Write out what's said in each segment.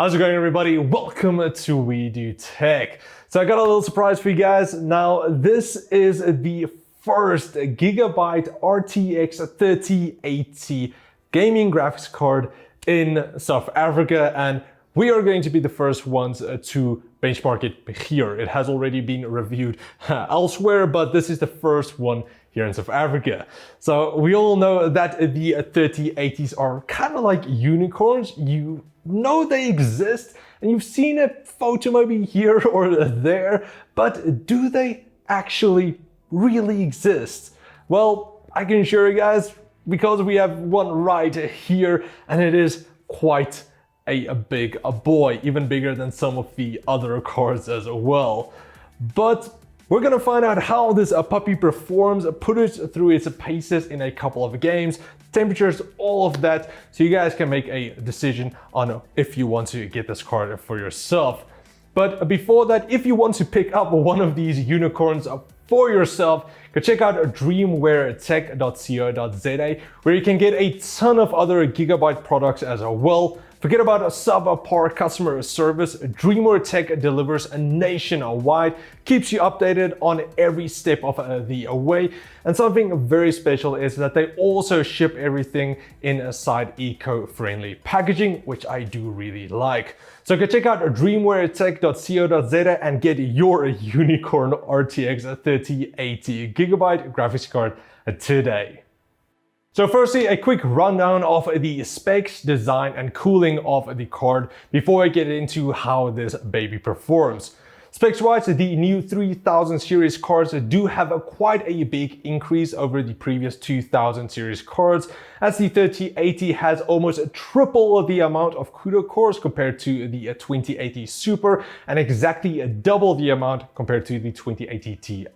How's it going, everybody? Welcome to We Do Tech. So I got a little surprise for you guys. Now, this is the first Gigabyte RTX 3080 gaming graphics card in South Africa, and we are going to be the first ones to benchmark it here. It has already been reviewed elsewhere, but this is the first one here in South Africa. So we all know that the 3080s are kind of like unicorns. You know they exist and you've seen a photo maybe here or there, but do they actually really exist? Well, I can assure you guys, because we have one right here, and it is quite a big boy, even bigger than some of the other cards as well. But we're gonna find out how this puppy performs, put it through its paces in a couple of games, temperatures, all of that, so you guys can make a decision on if you want to get this card for yourself. But before that, if you want to pick up one of these unicorns for yourself, go check out DreamwareTech.co.za, where you can get a ton of other Gigabyte products as well. Forget about a subpar customer service. DreamwareTech delivers nationwide, keeps you updated on every step of the way. And something very special is that they also ship everything inside eco-friendly packaging, which I do really like. So go check out DreamwareTech.co.za and get your unicorn RTX 3080 Gigabyte graphics card today. So firstly, a quick rundown of the specs, design, and cooling of the card before I get into how this baby performs. Specs-wise, the new 3000 series cards do have quite a big increase over the previous 2000 series cards, as the 3080 has almost triple the amount of CUDA cores compared to the 2080 Super, and exactly double the amount compared to the 2080 Ti.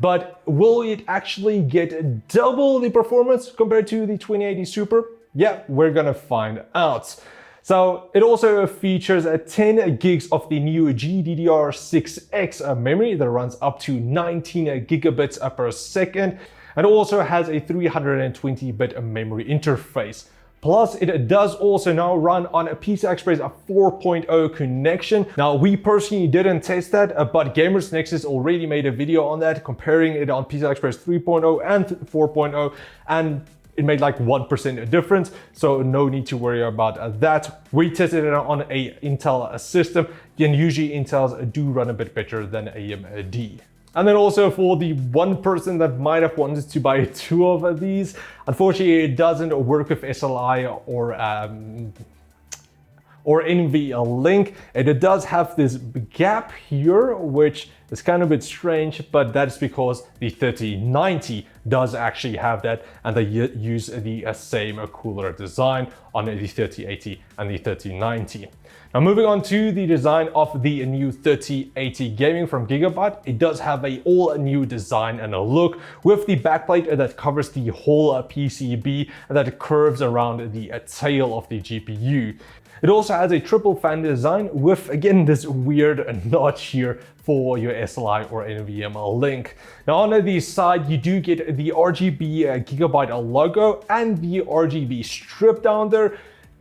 But will it actually get double the performance compared to the 2080 Super? Yeah, we're gonna find out. So it also features 10 gigs of the new GDDR6X memory that runs up to 19 gigabits per second, and also has a 320-bit memory interface. Plus, it does also now run on a PCI Express 4.0 connection. Now, we personally didn't test that, but Gamers Nexus already made a video on that, comparing it on PCI Express 3.0 and 4.0, and it made like 1% difference, so no need to worry about that. We tested it on a Intel system, and usually Intels do run a bit better than AMD. And then also for the one person that might have wanted to buy two of these, unfortunately it doesn't work with SLI or NVLink. It does have this gap here, which is kind of a bit strange, but that's because the 3090 does actually have that, and they use the same cooler design on the 3080 and the 3090. Now moving on to the design of the new 3080 gaming from Gigabyte, it does have a all new design and a look with the backplate that covers the whole PCB and that curves around the tail of the GPU. It also has a triple fan design with, again, this weird notch here for your SLI or NVLink. Now on the side, you do get the RGB Gigabyte logo and the RGB strip down there.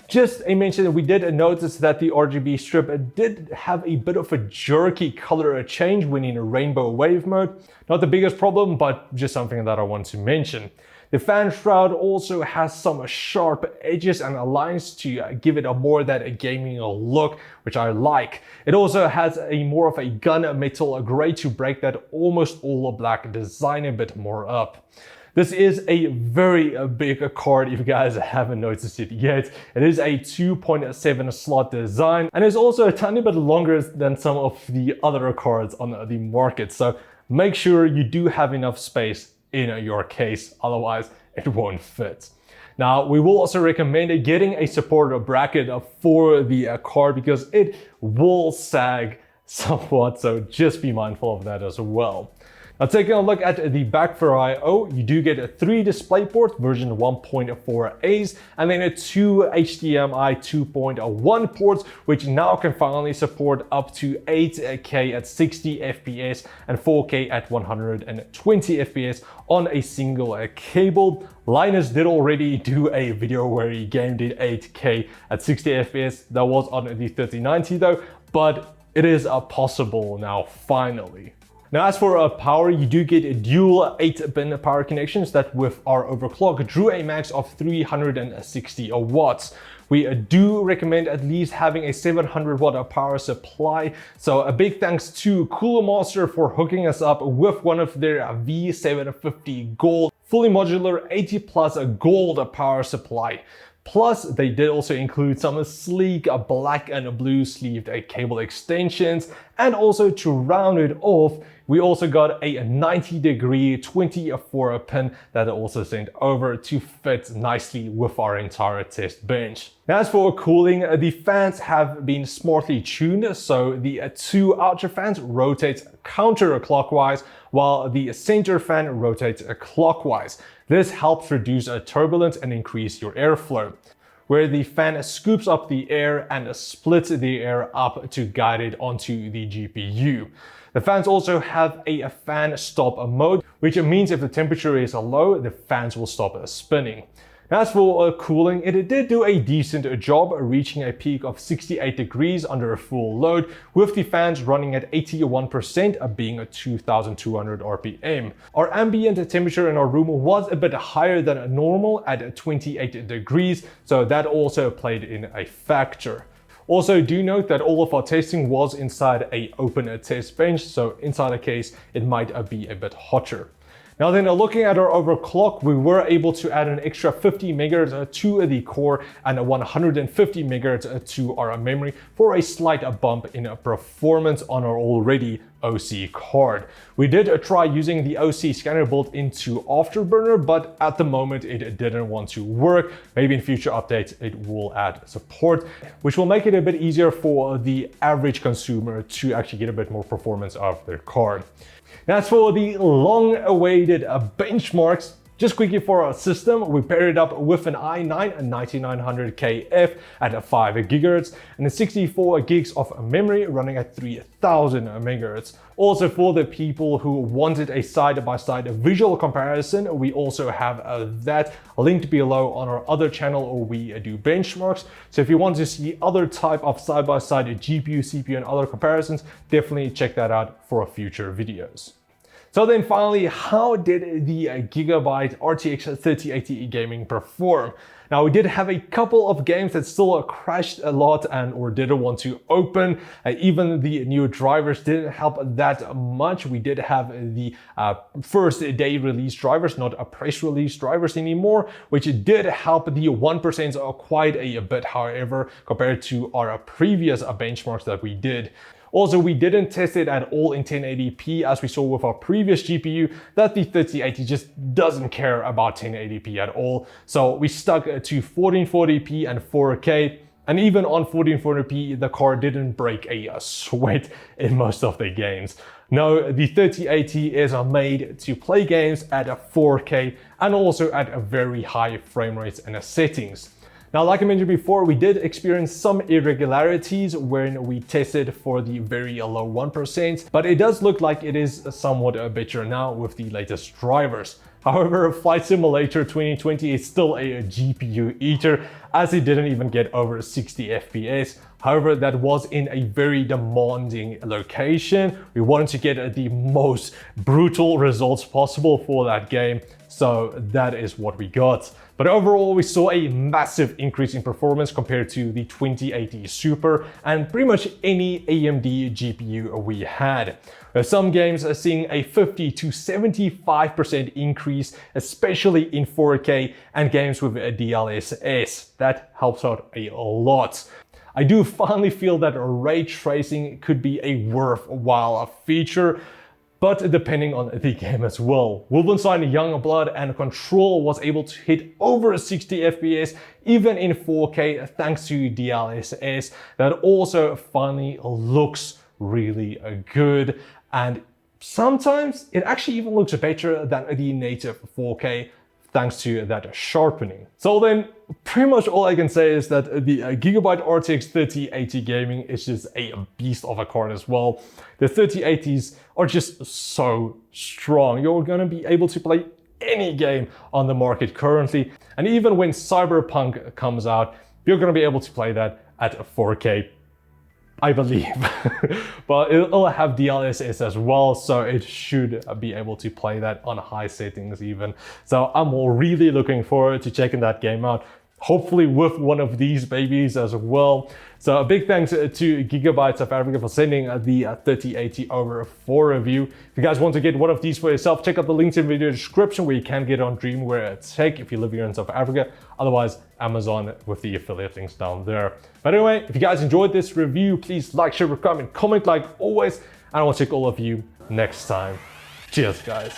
Just a mention, we did notice that the RGB strip did have a bit of a jerky color change when in a rainbow wave mode. Not the biggest problem, but just something that I want to mention. The fan shroud also has some sharp edges and lines to give it a more that gaming look, which I like. It also has a more of a gunmetal gray to break that almost all black design a bit more up. This is a very big card if you guys haven't noticed it yet. It is a 2.7 slot design, and it's also a tiny bit longer than some of the other cards on the market. So make sure you do have enough space in your case, otherwise it won't fit. Now, we will also recommend getting a support bracket for the card because it will sag somewhat, so just be mindful of that as well. Now taking a look at the back for I/O, you do get 3 DisplayPort version 1.4As and then 2 HDMI 2.1 ports, which now can finally support up to 8K at 60 FPS and 4K at 120 FPS on a single cable. Linus did already do a video where he gamed in 8K at 60 FPS. That was on the 3090 though, but it is possible now finally. Now as for power, you do get dual 8-pin power connections that with our overclock drew a max of 360 watts. We do recommend at least having a 700 watt power supply. So a big thanks to Cooler Master for hooking us up with one of their V750 Gold fully modular 80 plus gold power supply. Plus, they did also include some sleek black and blue sleeved cable extensions. And also to round it off, we also got a 90-degree 24-pin that also sent over to fit nicely with our entire test bench. Now, as for cooling, the fans have been smartly tuned, so the 2 outer fans rotate counterclockwise while the center fan rotates clockwise. This helps reduce turbulence and increase your airflow, where the fan scoops up the air and splits the air up to guide it onto the GPU. The fans also have a fan stop mode, which means if the temperature is low, the fans will stop spinning. As for cooling, it did do a decent job, reaching a peak of 68 degrees under a full load, with the fans running at 81%, being at 2,200 RPM. Our ambient temperature in our room was a bit higher than normal at 28 degrees, so that also played in a factor. Also, do note that all of our testing was inside an open test bench, so inside a case, it might be a bit hotter. Now then, looking at our overclock, we were able to add an extra 50 MHz to the core and 150 MHz to our memory for a slight bump in performance on our already OC card. We did try using the OC scanner built into Afterburner, but at the moment it didn't want to work. Maybe in future updates it will add support, which will make it a bit easier for the average consumer to actually get a bit more performance out of their card. Now, as for the long-awaited benchmarks, just quickly for our system, we paired it up with an i9 9900KF at 5 GHz and 64 gigs of memory running at 3000 MHz. Also, for the people who wanted a side-by-side visual comparison, we also have that linked below on our other channel where we do benchmarks. So if you want to see other type of side-by-side GPU, CPU and other comparisons, definitely check that out for future videos. So then finally, how did the Gigabyte RTX 3080 gaming perform? Now, we did have a couple of games that still crashed a lot and or didn't want to open. Even the new drivers didn't help that much. We did have the first day release drivers, not a press release drivers anymore, which did help the 1% quite a bit, however, compared to our previous benchmarks that we did. Also, we didn't test it at all in 1080p, as we saw with our previous GPU, that the 3080 just doesn't care about 1080p at all. So we stuck to 1440p and 4K. And even on 1440p, the card didn't break a sweat in most of the games. No, the 3080 is made to play games at a 4K and also at a very high frame rates and settings. Now, like I mentioned before, we did experience some irregularities when we tested for the very low 1%, but it does look like it is somewhat better now with the latest drivers. However, Flight Simulator 2020 is still a GPU eater, as it didn't even get over 60 FPS. However, that was in a very demanding location. We wanted to get the most brutal results possible for that game, so that is what we got. But overall, we saw a massive increase in performance compared to the 2080 Super and pretty much any AMD GPU we had. Some games are seeing a 50 to 75% increase, especially in 4K and games with a DLSS. That helps out a lot. I do finally feel that ray tracing could be a worthwhile feature, but depending on the game as well. Wolfenstein Youngblood and Control was able to hit over 60 FPS even in 4K thanks to DLSS. That also finally looks really good, and sometimes it actually even looks better than the native 4K thanks to that sharpening. So then pretty much all I can say is that the Gigabyte RTX 3080 gaming is just a beast of a card as well. The 3080s are just so strong. You're gonna be able to play any game on the market currently. And even when Cyberpunk comes out, you're gonna be able to play that at 4K, I believe. But it'll have DLSS as well, so it should be able to play that on high settings even. So I'm really looking forward to checking that game out, hopefully with one of these babies as well. So a big thanks to Gigabyte South Africa for sending the 3080 over for review. If you guys want to get one of these for yourself, check out the links in the video description where you can get on DreamwareTech if you live here in South Africa. Otherwise, Amazon with the affiliate links down there. But anyway, if you guys enjoyed this review, please like, share, comment like always. And I will check all of you next time. Cheers, guys.